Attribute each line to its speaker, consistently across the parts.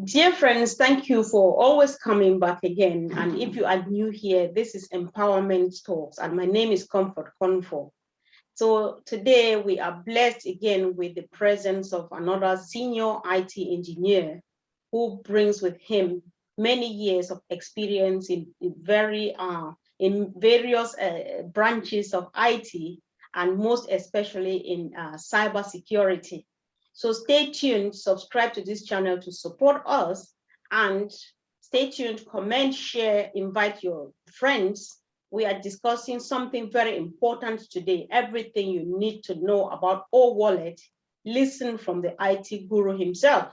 Speaker 1: Dear friends, thank you for always coming back again. And if you are new here, this is Empowerment Talks, and my name is Comfort Confor. So today we are blessed again with the presence of another senior IT engineer who brings with him many years of experience in various branches of IT, and most especially in cybersecurity. So stay tuned, subscribe to this channel to support us, and stay tuned, comment, share, invite your friends. We are discussing something very important today, everything you need to know about OWALLET. Listen from the IT guru himself.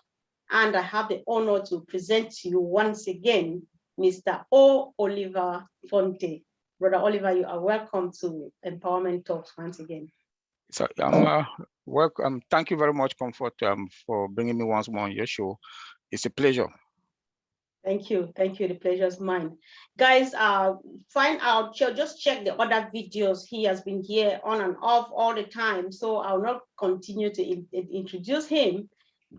Speaker 1: And I have the honor to present to you once again, Mr. O. Oliver Funteh. Brother Oliver, you are welcome to Empowerment Talks once again.
Speaker 2: So welcome. Thank you very much, Comfort, for bringing me once more on your show. It's a pleasure.
Speaker 1: Thank you. Thank you. The pleasure is mine. Guys, find out, just check the other videos. He has been here on and off all the time. So I'll not continue to introduce him.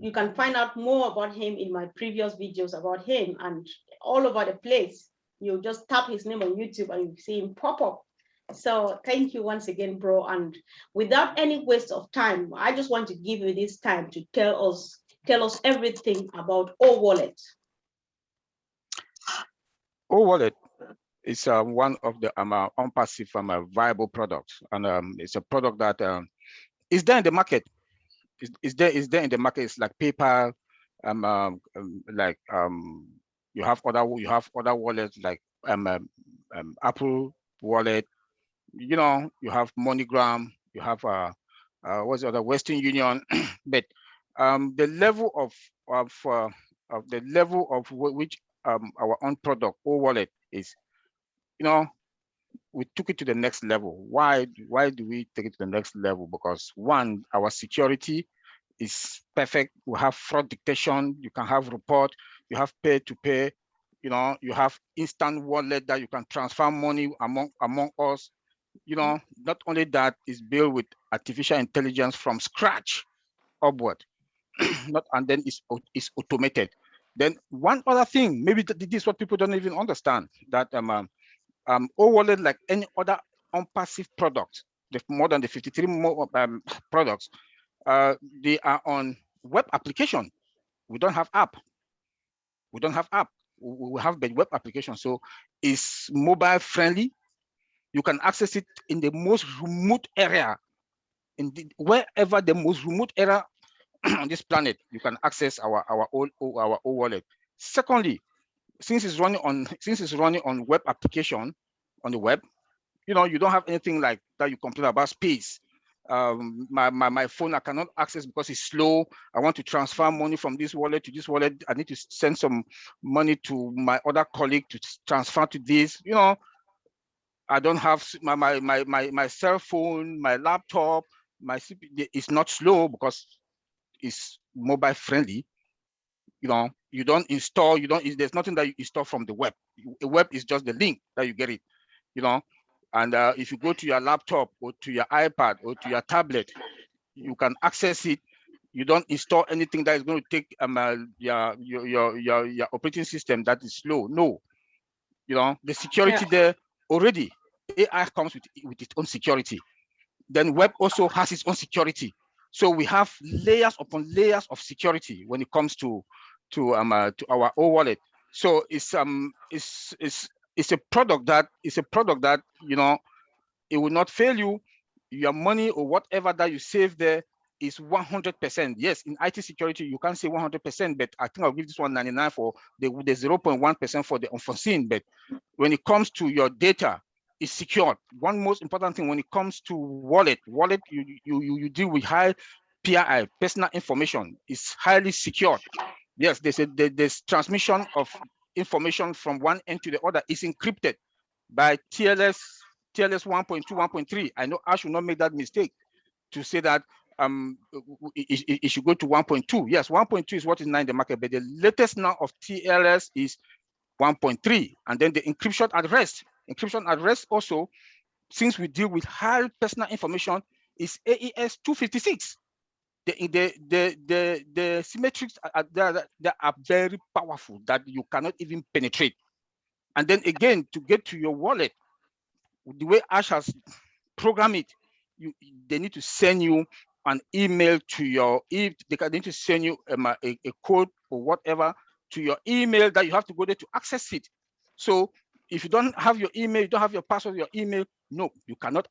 Speaker 1: You can find out more about him in my previous videos about him and all over the place. You just tap his name on YouTube and you see him pop up. So thank you once again, bro. And without any waste of time, I just want to give you this time to tell us everything about OWALLET.
Speaker 2: OWALLET is one of the unpassive viable products, and it's a product that is there in the market. Is there in the market. It's like PayPal, you have other wallets like Apple Wallet. You know, you have MoneyGram, you have what's the other, Western Union, but the level of which our own product OWALLET is, you know, we took it to the next level. Why do we take it to the next level? Because one, our security is perfect. We have fraud detection. You can have report. You have pay to pay. You know, you have instant wallet that you can transfer money among us. You know, not only that, is built with artificial intelligence from scratch upward, and then it's automated. Then one other thing, maybe this is what people don't even understand, that OWALLET, like any other unpassive product, more than the 53 more products, they are on web application. We don't have app. We have the web application, so it's mobile friendly. You can access it in the most remote area, wherever the most remote area on this planet. You can access our OWALLET. Secondly, since it's running on web application on the web, you know, you don't have anything like that you complain about space. My phone I cannot access because it's slow. I want to transfer money from this wallet to this wallet. I need to send some money to my other colleague to transfer to this. You know, I don't have my cell phone, my laptop, my CPU is not slow because it's mobile friendly. You know, there's nothing that you install from the web. The web is just the link that you get it, you know. And if you go to your laptop or to your iPad or to your tablet, you can access it. You don't install anything that is going to take your operating system that is slow. No, you know, the security there already. AI comes with its own security. Then web also has its own security. So we have layers upon layers of security when it comes to our OWALLET. So it's a product that you know, it will not fail you. Your money or whatever that you save there is 100%. Yes, in IT security you can't say 100%, but I think I'll give this one 99 for the 0.1% for the unforeseen. But when it comes to your data, it's secured. One most important thing when it comes to wallet, you deal with high PII, personal information. Is highly secured. Yes, there's transmission of information from one end to the other is encrypted by TLS 1.2, 1.3. I know I should not make that mistake to say that it should go to 1.2. Yes, 1.2 is what is now in the market, but the latest now of TLS is 1.3, and then the encryption at rest. Encryption at rest also, since we deal with high personal information, is AES 256. The symmetrics they are very powerful that you cannot even penetrate. And then again, to get to your wallet, the way Ash has programmed it, they need to send you an email to your, if they need to send you a code or whatever to your email that you have to go there to access it. So if you don't have your email, you don't have your password, your email, no, you cannot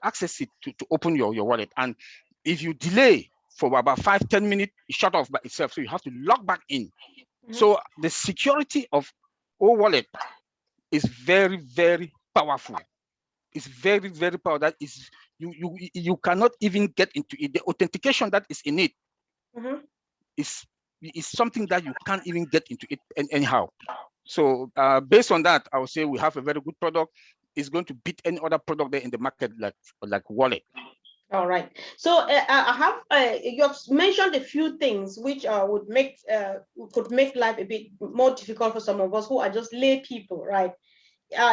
Speaker 2: access it to open your wallet. And if you delay for about 5-10 minutes, it shut off by itself. So you have to log back in. So the security of OWallet is very, very powerful. It's very, very powerful. That is, you cannot even get into it. The authentication that is in it is something that you can't even get into it anyhow. So based on that, I would say we have a very good product. It's going to beat any other product there in the market, like Wallet.
Speaker 1: All right. So I have you have mentioned a few things which could make life a bit more difficult for some of us who are just lay people, right?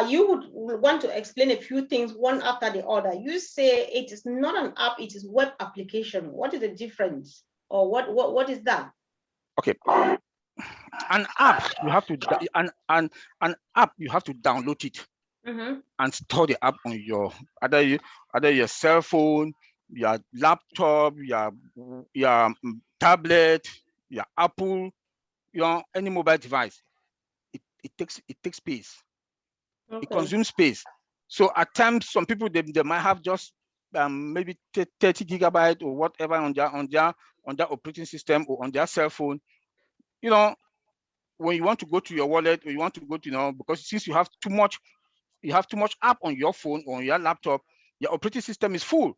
Speaker 1: You would want to explain a few things one after the other. You say it is not an app; it is web application. What is the difference, or what is that?
Speaker 2: Okay. An app you have to an app you have to download it and store the app on your either your cell phone, your laptop, your tablet, your Apple, any mobile device. It takes space. It consumes space. So at times, some people they might have just maybe 30 gigabytes or whatever on their operating system or on their cell phone. When you want to go to your wallet or you want to go to, because since you have too much app on your phone or on your laptop, your operating system is full.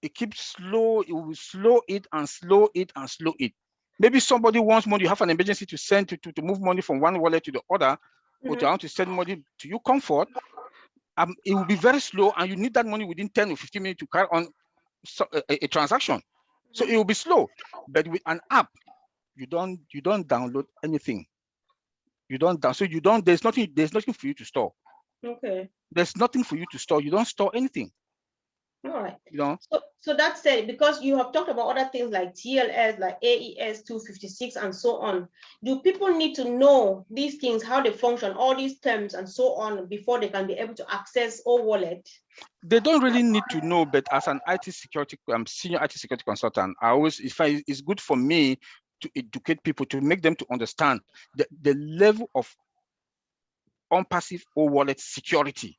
Speaker 2: It keeps slow. It will slow it and slow it and slow it. Maybe somebody wants money. You have an emergency to send to move money from one wallet to the other, or to want to send money to you comfort. It will be very slow, and you need that money within 10 or 15 minutes to carry on a transaction. So it will be slow. But with an app, you don't download anything. You don't down. So you don't. There's nothing for you to store.
Speaker 1: Okay.
Speaker 2: There's nothing for you to store. You don't store anything.
Speaker 1: All right. So that's it, because you have talked about other things like TLS, like AES 256, and so on. Do people need to know these things, how they function, all these terms and so on, before they can be able to access OWallet?
Speaker 2: They don't really need to know, but as an IT security, senior IT security consultant, it's good for me to educate people, to make them to understand the level of unpassive OWallet security.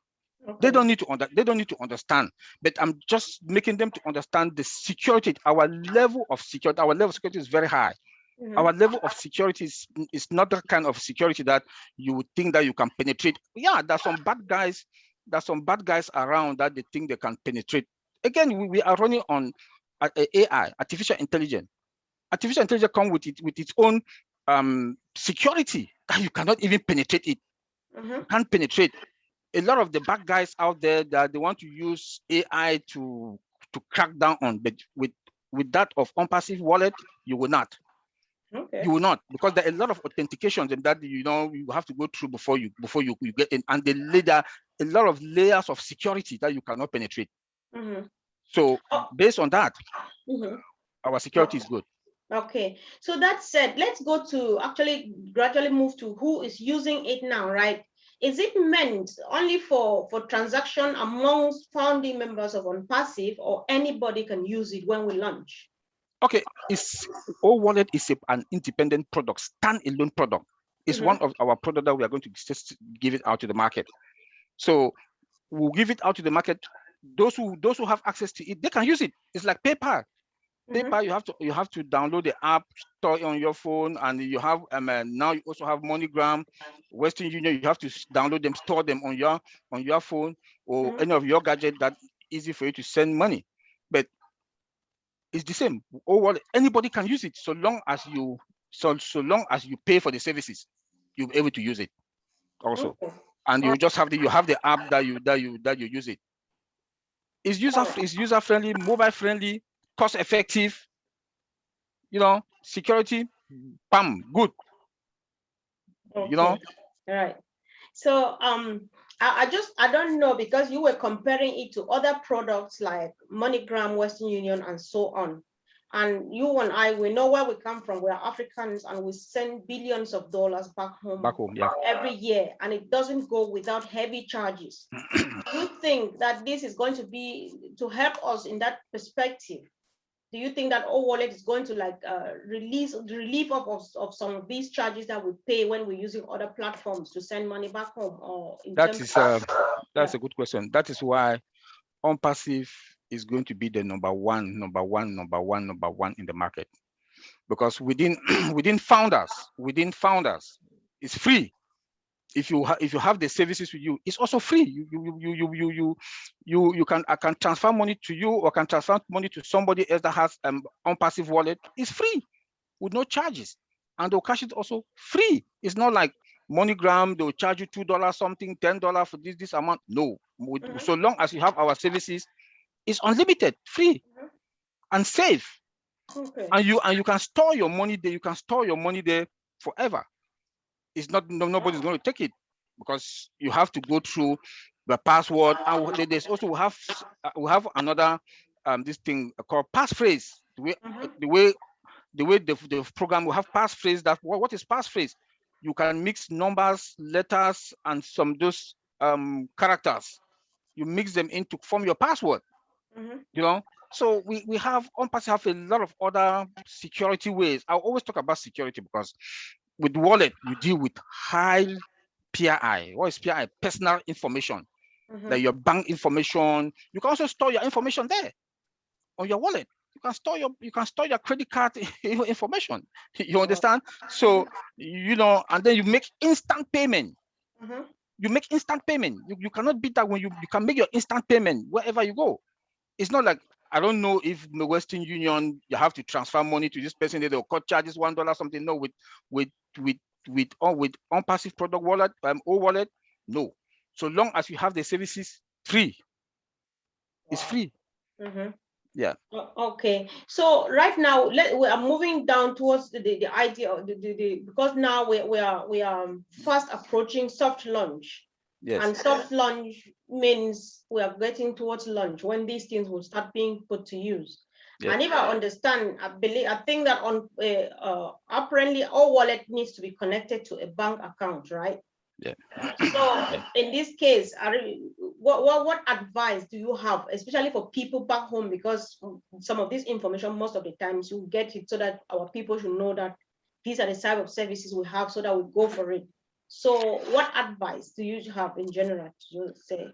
Speaker 2: They don't need to understand, but I'm just making them to understand the security. Our level of security is very high. Our level of security is not the kind of security that you would think that you can penetrate. Yeah, there's some bad guys around that they think they can penetrate. Again, we are running on AI, artificial intelligence. Artificial intelligence comes with its own security that you cannot even penetrate it. You can't penetrate. A lot of the bad guys out there that they want to use AI to crack down on, but with that of unpassive wallet, you will not.
Speaker 1: Okay.
Speaker 2: You will not, because there are a lot of authentications that you have to go through before you get in, and a lot of layers of security that you cannot penetrate. So based on that, our security is good.
Speaker 1: Okay, so that said, let's go to actually gradually move to who is using it now, right? Is it meant only for transaction amongst founding members of OnPassive, or anybody can use it when we launch?
Speaker 2: Okay, OWallet is an independent product, standalone product. It's one of our products that we are going to just give it out to the market. So we'll give it out to the market. Those who have access to it, they can use it. It's like PayPal. PayPal, you have to download the app, store it on your phone, and you have now you also have MoneyGram, Western Union. You have to download them, store them on your phone or any of your gadget that easy for you to send money. But it's the same. Anybody can use it so long as you pay for the services, you'll be able to use it also. And you just have the app that you use it. It's user friendly, mobile friendly, cost effective. Security, bam, good.
Speaker 1: Okay. Right. So I don't know, because you were comparing it to other products like MoneyGram, Western Union, and so on. And you and I, we know where we come from. We're Africans, and we send billions of dollars back home
Speaker 2: Yeah.
Speaker 1: every year, and it doesn't go without heavy charges. Do you think that this is going to be to help us in that perspective? Do you think that OWALLET is going to like relieve of some of these charges that we pay when we're using other platforms to send money back home, or in
Speaker 2: That
Speaker 1: terms
Speaker 2: is
Speaker 1: of
Speaker 2: that's a good question. That is why OnPassive is going to be the number one in the market, because within within founders, it's free. If you have the services with you, it's also free. You can, I can transfer money to you, or can transfer money to somebody else that has OnPassive wallet. It's free with no charges, and they'll cash it also free. It's not like MoneyGram, they'll charge you $2 something, $10 for this amount. No, so long as you have our services, it's unlimited, free, and safe.
Speaker 1: okay.
Speaker 2: And you can store your money there. You can store your money there forever. It's not, nobody's going to take it, because you have to go through the password. And there's also we have another this thing called passphrase. The way the program will have passphrase. That what is passphrase? You can mix numbers, letters, and some those characters. You mix them in to form your password. You know, so we have OnPassive have a lot of other security ways. I always talk about security because with wallet you deal with high PII. What is PII? Personal information, like your bank information. You can also store your information there on your wallet. You can store your credit card information. You understand? So you know, and then you make instant payment. You make instant payment. You cannot beat that when you can make your instant payment wherever you go. It's not like, I don't know if the Western Union you have to transfer money to this person, they'll cut charges $1 something. No, with OnPassive product wallet, OWallet, no. So long as you have the services free, it's free. Yeah.
Speaker 1: Okay, so right now we are moving down towards the idea of the because now we are fast approaching soft launch.
Speaker 2: Yes.
Speaker 1: And soft launch means we are getting towards launch, when these things will start being put to use. Yeah. And if I understand, I think that on apparently OWallet needs to be connected to a bank account, right?
Speaker 2: Yeah.
Speaker 1: So in this case, what advice do you have, especially for people back home? Because some of this information, most of the times, you get it so that our people should know that these are the type of services we have, so that we go for it. So what advice do you have in general to say?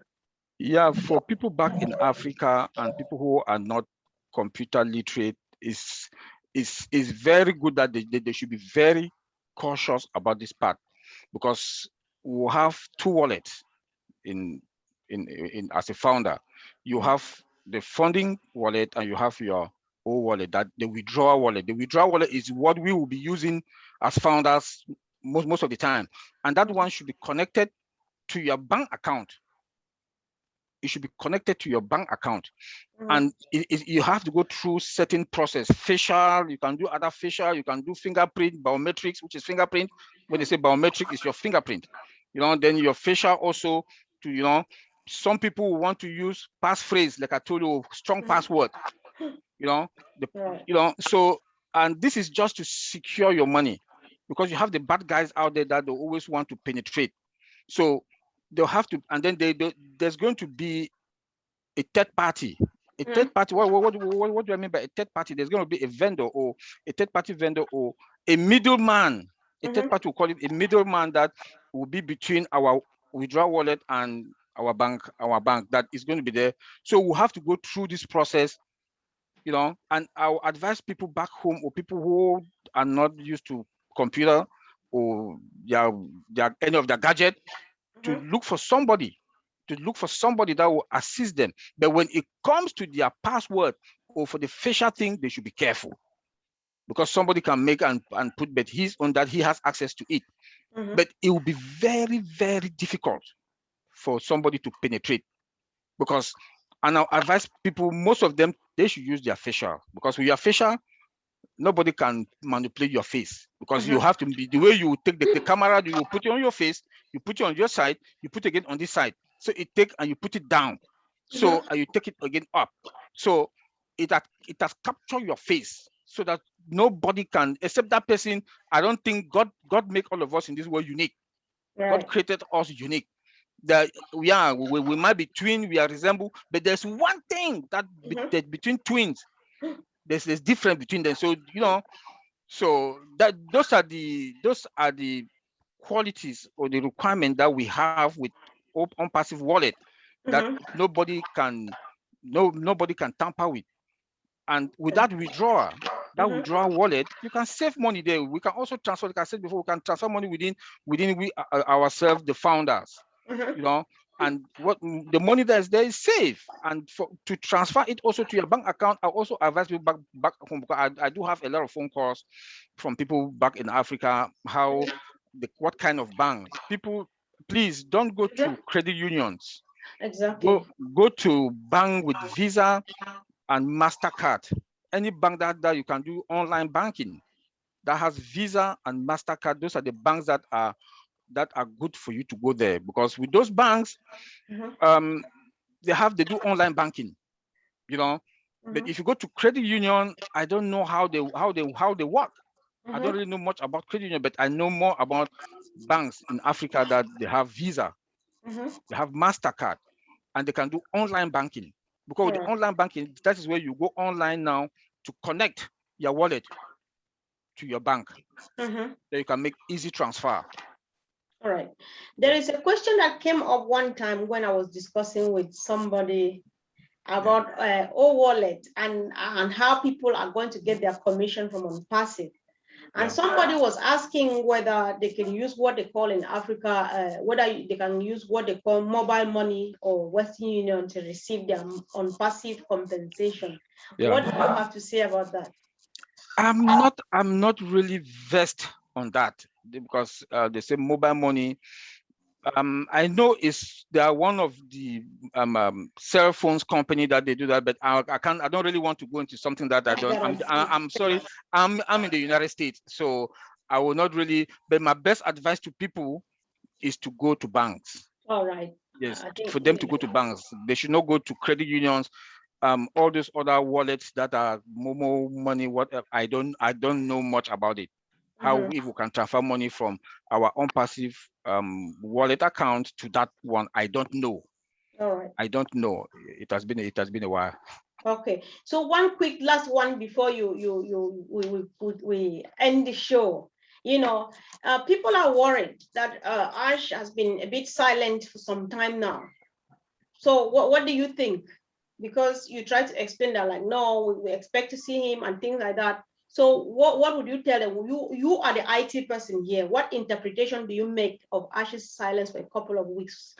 Speaker 2: Yeah, for people back in Africa and people who are not computer literate, is very good that they should be very cautious about this part, because we have two wallets in as a founder. You have the funding wallet and you have your OWallet, that the withdrawal wallet. The withdrawal wallet is what we will be using as founders most of the time, and that one should be connected to your bank account. It should be connected to your bank account. And you have to go through certain process. Facial, you can do other facial, you can do fingerprint, biometrics, which is fingerprint. When they say biometric, is your fingerprint. You know, then your facial also to, you know, some people want to use passphrase, like I told you, strong password. You know, so, and this is just to secure your money, because you have the bad guys out there that they always want to penetrate. So they'll have to, and then there's going to be a third party. A third party. What do I mean by a third party? There's going to be a vendor, or a third party vendor, or a middleman. A third party, will call it a middleman, that will be between our withdrawal wallet and our bank. That is going to be there. So we'll have to go through this process, you know. And I'll advise people back home, or people who are not used to computer, or any of their gadget, to look for somebody that will assist them. But when it comes to their password or for the facial thing, they should be careful, because somebody can make and put, but he's on that, he has access to it. But it will be very, very difficult for somebody to penetrate, because, and I'll advise people, most of them, they should use their facial, because with your facial, nobody can manipulate your face, because you have to be, the way you take the camera, you will put it on your face, you put it on your side, you put it again on this side. So it take, and you put it down. So you take it again up. So it has captured your face so that nobody can, except that person. I don't think God make all of us in this world unique.
Speaker 1: Right.
Speaker 2: God created us unique. That we might be twin, we are resemble, but there's one thing that between twins, there's difference between them. So so that those are the qualities or the requirement that we have with on passive wallet that nobody can tamper with. And with that withdrawal wallet, you can save money there. We can also transfer, like I said before, we can transfer money within we ourselves, the founders, and what the money that is there is safe. And to transfer it also to your bank account, I also advise you back home, because I do have a lot of phone calls from people back in Africa, what kind of bank. People, please don't go to credit unions.
Speaker 1: Exactly.
Speaker 2: Go to bank with Visa and MasterCard. Any bank that you can do online banking that has Visa and MasterCard, those are the banks that are good for you to go there, because with those banks, they do online banking, But if you go to credit union, I don't know how they work. I don't really know much about credit union, but I know more about banks in Africa that they have Visa, they have MasterCard, and they can do online banking. Because with the online banking, that is where you go online now to connect your wallet to your bank, so you can make easy transfer.
Speaker 1: All right. There is a question that came up one time when I was discussing with somebody about OWALLET and how people are going to get their commission from on passive. And somebody was asking whether they can use what they call in Africa, whether they can use what they call mobile money or Western Union to receive their on passive compensation. What do you have to say about that?
Speaker 2: I'm not really versed on that, because they say mobile money. I know they are one of the cell phones company that they do that, but I don't really want to go into something that I don't. I'm sorry. I'm in the United States, so I will not really. But my best advice to people is to go to banks.
Speaker 1: All right.
Speaker 2: Yes, for them to go to banks. They should not go to credit unions. All those other wallets that are Momo money, whatever. I don't know much about it. How we can transfer money from our own passive wallet account to that one, I don't know.
Speaker 1: All right.
Speaker 2: I don't know. It has been a while.
Speaker 1: Okay, so one quick last one before we end the show. People are worried that Ash has been a bit silent for some time now. So what do you think? Because you try to explain that, like, no, we expect to see him and things like that. So what would you tell them? You are the IT person here. What interpretation do you make of Ash's silence for a couple of weeks?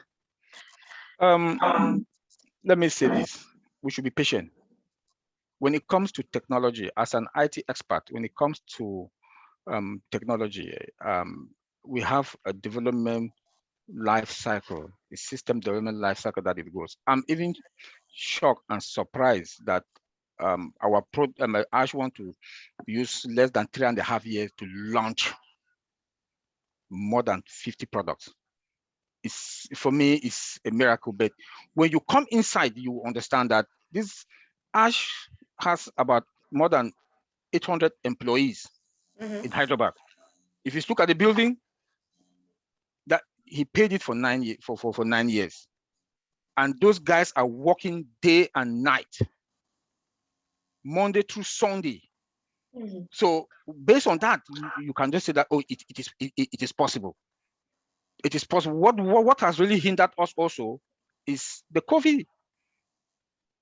Speaker 2: Let me say this. We should be patient. When it comes to technology, as an IT expert, when it comes to technology, we have a development life cycle, a system development life cycle that it goes. I'm even shocked and surprised that Ash want to use less than 3.5 years to launch more than 50 products. For me, it's a miracle. But when you come inside, you understand that this Ash has about more than 800 employees in Hyderabad. If you look at the building, that he paid it for 9 years, for 9 years. And those guys are working day and night, Monday through Sunday. So based on that, you can just say that, oh, it is possible. It is possible. What has really hindered us also is the COVID.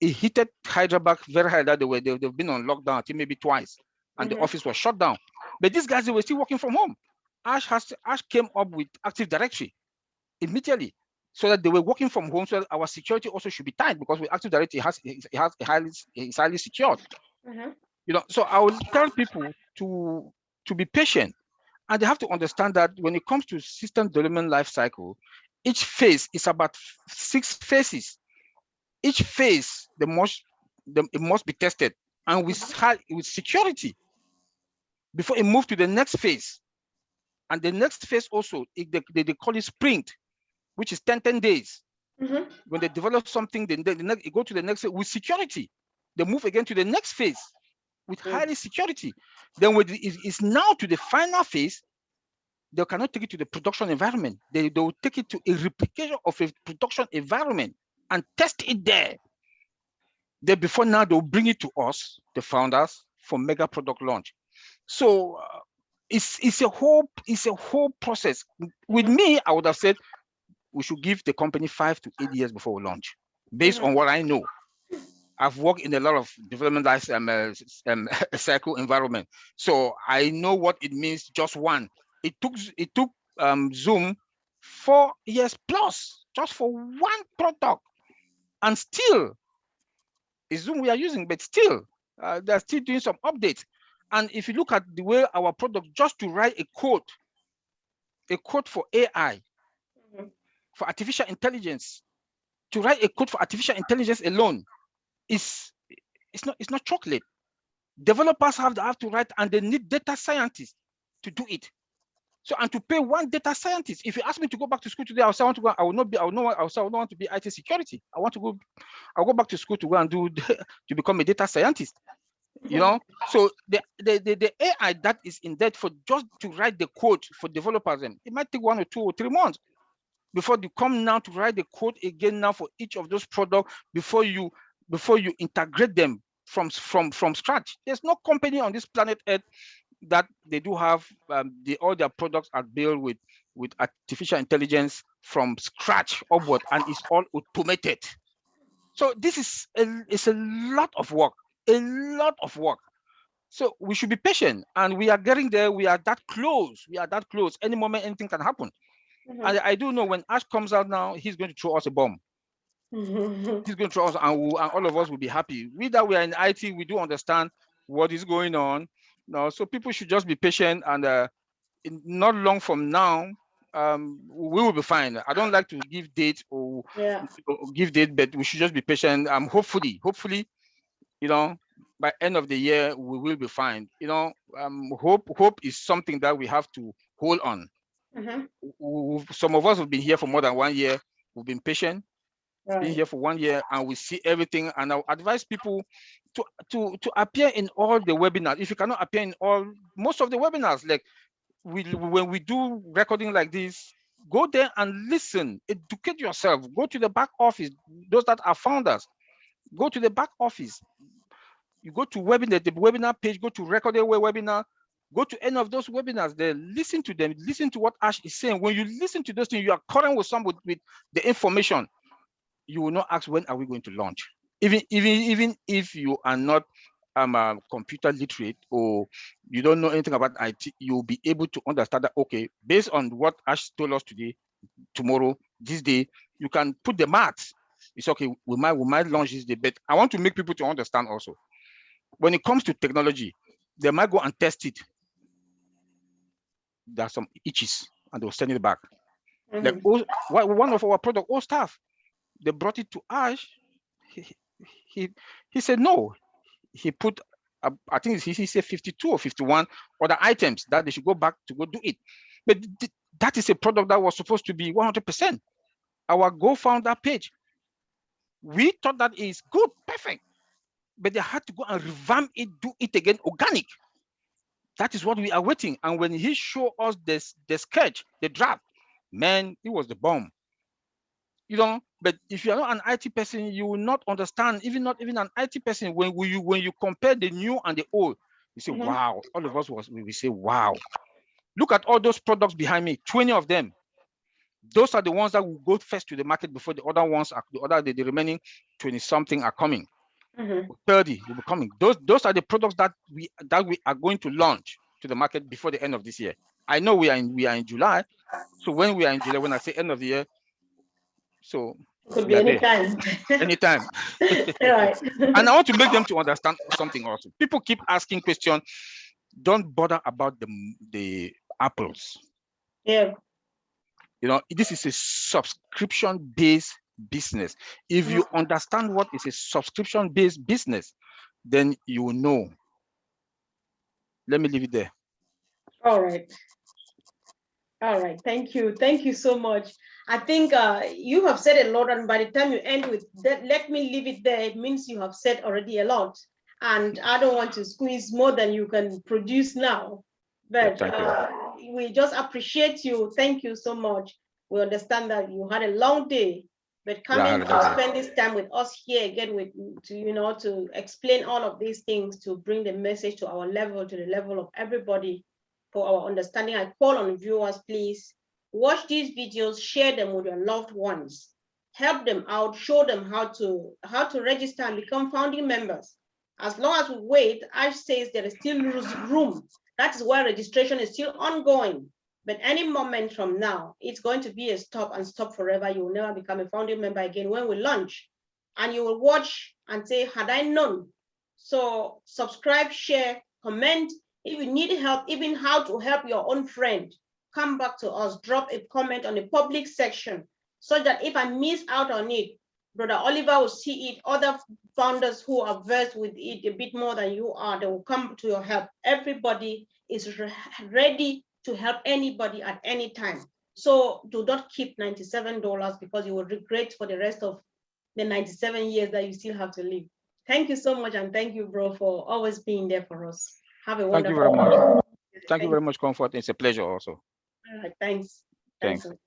Speaker 2: It hit Hyderabad very hard that they've been on lockdown, I think maybe twice, and the office was shut down. But these guys, they were still working from home. Ash came up with Active Directory immediately, so that they were working from home. So that our security also should be tight, because with Active Directory, it's highly secured. So I will tell people to be patient, and they have to understand that when it comes to system development life cycle, each phase is about 6 phases. Each phase, it must be tested, and with security before it moves to the next phase. And the next phase also, they call it sprint, which is 10 days. When they develop something, then it go to the next phase with security. They move again to the next phase with highly security. Then when it's now to the final phase, they cannot take it to the production environment. They will take it to a replication of a production environment and test it there. Then before now, they'll bring it to us, the founders, for mega product launch. So it's a whole process. With me, I would have said we should give the company 5 to 8 years before we launch, based on what I know. I've worked in a lot of development life cycle environment, so I know what it means. Just one, it took Zoom 4 years plus just for one product, and still it's Zoom we are using, but still they're still doing some updates. And if you look at the way our product, just to write a code for AI, for artificial intelligence, to write a code for artificial intelligence alone it's not chocolate. Developers have to write, and they need data scientists to do it. So, and to pay one data scientist, if you ask me to go back to school today, I will want to go. I will not want to be IT security. I'll go back to school to go and do to become a data scientist. You know, so the AI that is in debt for just to write the code for developers, it might take 1 or 2 or 3 months before you come now to write the code again now for each of those products before you integrate them from scratch. There's no company on this planet Earth that they do have all their products are built with artificial intelligence from scratch upward, and it's all automated. So this is it's a lot of work, So we should be patient, and we are getting there. We are that close. Any moment, anything can happen. And I do know when Ash comes out now, he's going to throw us a bomb. He's going to throw us, and all of us will be happy. We that we are in IT, we do understand what is going on. No, so people should just be patient, and not long from now, we will be fine. I don't like to give date or give date, but we should just be patient. Hopefully, you know, by end of the year we will be fine. You know, hope is something that we have to hold on. Some of us have been here for more than 1 year. We've been patient. Been here for 1 year, and we see everything. And I'll advise people to appear in all the webinars. If you cannot appear in most of the webinars, like when we do recording like this, go there and listen, educate yourself, go to the back office. Those that are founders, go to the back office. You go to webinar, the webinar page, go to recorded webinar, go to any of those webinars there, listen to them, listen to what Ash is saying. When you listen to those things, you are current with somebody with the information. You will not ask, when are we going to launch? Even if you are not computer literate or you don't know anything about IT, you'll be able to understand that, okay, based on what Ash told us today, tomorrow, this day, you can put the maths. It's okay, we might launch this day, but I want to make people to understand also. When it comes to technology, they might go and test it. There are some itches, and they'll send it back. Like one of our product, all staff, they brought it to Ash. He said no. He put, I think he said 52 or 51 other items that they should go back to go do it. But that is a product that was supposed to be 100%. Our Go Founder page, we thought that is good, perfect, but they had to go and revamp it, do it again organic. That is what we are waiting. And when he showed us the sketch, the draft, man, it was the bomb. You know, but if you are not an IT person, you will not understand. Not even an IT person, when you compare the new and the old, you say, wow. All of us we say, wow. Look at all those products behind me, 20 of them. Those are the ones that will go first to the market before the other ones are the remaining 20 something are coming. 30 will be coming. Those are the products that we are going to launch to the market before the end of this year. I know we are in July. So when we are in July, when I say end of the year, so
Speaker 1: could be anytime.
Speaker 2: Anytime.
Speaker 1: Right.
Speaker 2: And I want to make them to understand something also. People keep asking questions. Don't bother about the apples.
Speaker 1: Yeah.
Speaker 2: You know, this is a subscription-based business. If you understand what is a subscription-based business, then you will know. Let me leave it there.
Speaker 1: All right. All right, thank you. Thank you so much. I think you have said a lot, and by the time you end with that, let me leave it there. It means you have said already a lot, and I don't want to squeeze more than you can produce now.
Speaker 2: Yeah,
Speaker 1: But
Speaker 2: thank you.
Speaker 1: we just appreciate you. Thank you so much. We understand that you had a long day, but
Speaker 2: Yeah, I had
Speaker 1: coming
Speaker 2: a good
Speaker 1: to
Speaker 2: day.
Speaker 1: spend this time with us here again, with to explain all of these things, to bring the message to our level, to the level of everybody, for our understanding. I call on viewers, please watch these videos, share them with your loved ones, help them out, show them how to register and become founding members. As long as we wait, Ash says there is still room. That is why registration is still ongoing. But any moment from now, it's going to be a stop and stop forever. You will never become a founding member again when we launch. And you will watch and say, had I known? So subscribe, share, comment. If you need help, even how to help your own friend, come back to us, drop a comment on the public section, so that if I miss out on it, Brother Oliver will see it. Other founders who are versed with it a bit more than you are, they will come to your help. Everybody is ready to help anybody at any time. So do not keep $97 because you will regret for the rest of the 97 years that you still have to live. Thank you so much, and thank you, bro, for always being there for us. Have a
Speaker 2: Thank you
Speaker 1: wonderful
Speaker 2: very much.
Speaker 1: day.
Speaker 2: Thank you very much, Comfort. It's a pleasure also.
Speaker 1: All right, thanks.
Speaker 2: Thanks.
Speaker 1: Thanks.